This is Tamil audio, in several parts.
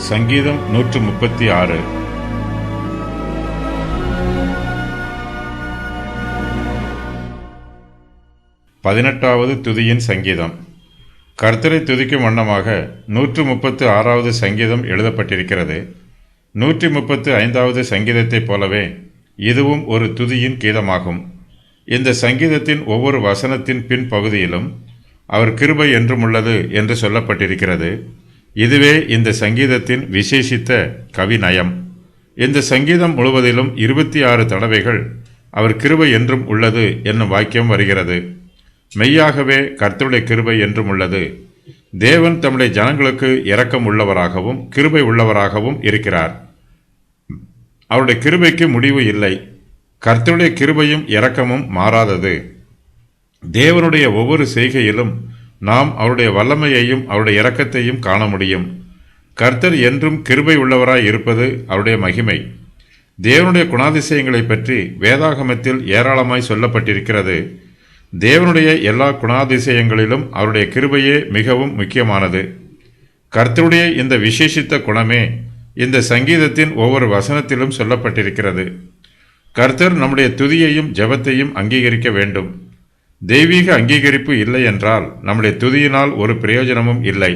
சங்கீதம் 136. பதினெட்டாவது துதியின் சங்கீதம். கர்த்தரை துதிக்கும் வண்ணமாக 136வது சங்கீதம் எழுதப்பட்டிருக்கிறது. 135வது சங்கீதத்தைப் போலவே இதுவும் ஒரு துதியின் கீதமாகும். இந்த சங்கீதத்தின் ஒவ்வொரு வசனத்தின் பின் பகுதியிலும் அவர் கிருபை என்றும் உள்ளது என்று சொல்லப்பட்டிருக்கிறது. இதுவே இந்த சங்கீதத்தின் விசேஷித்த கவிநயம். இந்த சங்கீதம் முழுவதிலும் 26 தடவைகள் அவர் கிருபை என்றும் உள்ளது என்னும் வாக்கியம் வருகிறது. மெய்யாகவே கர்த்தருடைய கிருபை என்றும் உள்ளது. தேவன் தம்முடைய ஜனங்களுக்கு இரக்கம் உள்ளவராகவும் கிருபை உள்ளவராகவும் இருக்கிறார். அவருடைய கிருபைக்கு முடிவு இல்லை. கர்த்தருடைய கிருபையும் இரக்கமும் மாறாதது. தேவனுடைய ஒவ்வொரு செய்கையிலும் நாம் அவருடைய வல்லமையையும் அவருடைய இரக்கத்தையும் காண முடியும். கர்த்தர் என்றும் கிருபை உள்ளவராய் இருப்பது அவருடைய மகிமை. தேவனுடைய குணாதிசயங்களை பற்றி வேதாகமத்தில் ஏராளமாய் சொல்லப்பட்டிருக்கிறது. தேவனுடைய எல்லா குணாதிசயங்களிலும் அவருடைய கிருபையே மிகவும் முக்கியமானது. கர்த்தருடைய இந்த விசேஷித்த குணமே இந்த சங்கீதத்தின் ஒவ்வொரு வசனத்திலும் சொல்லப்பட்டிருக்கிறது. கர்த்தர் நம்முடைய துதியையும் ஜெபத்தையும் அங்கீகரிக்க வேண்டும். தெய்வீக அங்கீகரிப்பு இல்லை என்றால் நம்முடைய துதியினால் ஒரு பிரயோஜனமும் இல்லை.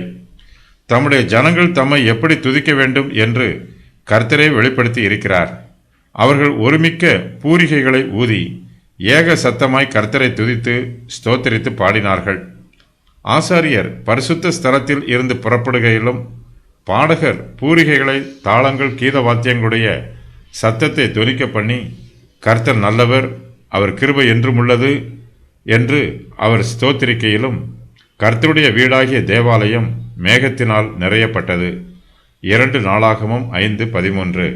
தம்முடைய ஜனங்கள் தம்மை எப்படி துதிக்க வேண்டும் என்று கர்த்தரே வெளிப்படுத்தி இருக்கிறார். அவர்கள் ஒருமிக்க பூரிகைகளை ஊதி ஏக சத்தமாய் கர்த்தரை துதித்து ஸ்தோத்திரித்து பாடினார்கள். ஆசாரியர் பரிசுத்த ஸ்தலத்தில் இருந்து புறப்படுகையிலும் பாடகர் பூரிகைகளை தாளங்கள் கீத வாத்தியங்களுடைய சத்தத்தை தொனிக்க பண்ணி கர்த்தர் நல்லவர், அவர் கிருபை என்றும் உள்ளது என்று அவர் ஸ்தோத்திரிக்கையிலும் கர்த்தருடைய வீடாகிய தேவாலயம் மேகத்தினால் நிறையப்பட்டது. 2 நாளாகமம் 5:13.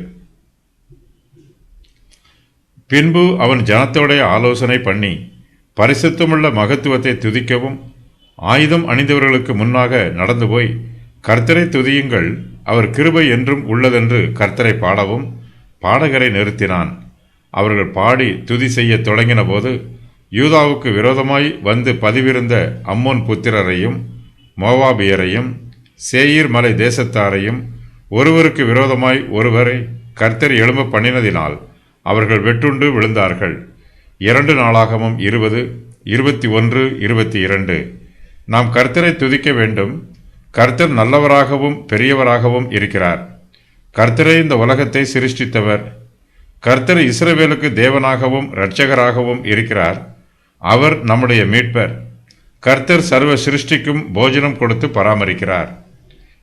பின்பு அவன் ஜனத்தோடைய ஆலோசனை பண்ணி பரிசுத்தமுள்ள மகத்துவத்தை துதிக்கவும் ஆயுதம் அணிந்தவர்களுக்கு முன்னாக நடந்து போய் கர்த்தரை துதியுங்கள், அவர் கிருபை என்றும் உள்ளதென்று கர்த்தரை பாடவும் பாடகரை நிறுத்தினான். அவர்கள் பாடி துதி செய்ய தொடங்கின போது யூதாவுக்கு விரோதமாய் வந்து பதிவிருந்த அம்மோன் புத்திரரையும் மோவாபியரையும் சேயீர் மலை தேசத்தாரையும் ஒருவருக்கு விரோதமாய் ஒருவரை கர்த்தர் எழும்ப பண்ணினதினால் அவர்கள் வெட்டுண்டு விழுந்தார்கள். 2 நாளாகமம் 20, 21, 22. நாம் கர்த்தரை துதிக்க வேண்டும். கர்த்தர் நல்லவராகவும் பெரியவராகவும் இருக்கிறார். கர்த்தரே இந்த உலகத்தை சிருஷ்டித்தவர். கர்த்தர் இஸ்ரவேலுக்கு தேவனாகவும் இரட்சகராகவும் இருக்கிறார். அவர் நம்முடைய மீட்பர். கர்த்தர் சர்வ சிருஷ்டிக்கும் போஜனம் கொடுத்து பராமரிக்கிறார்.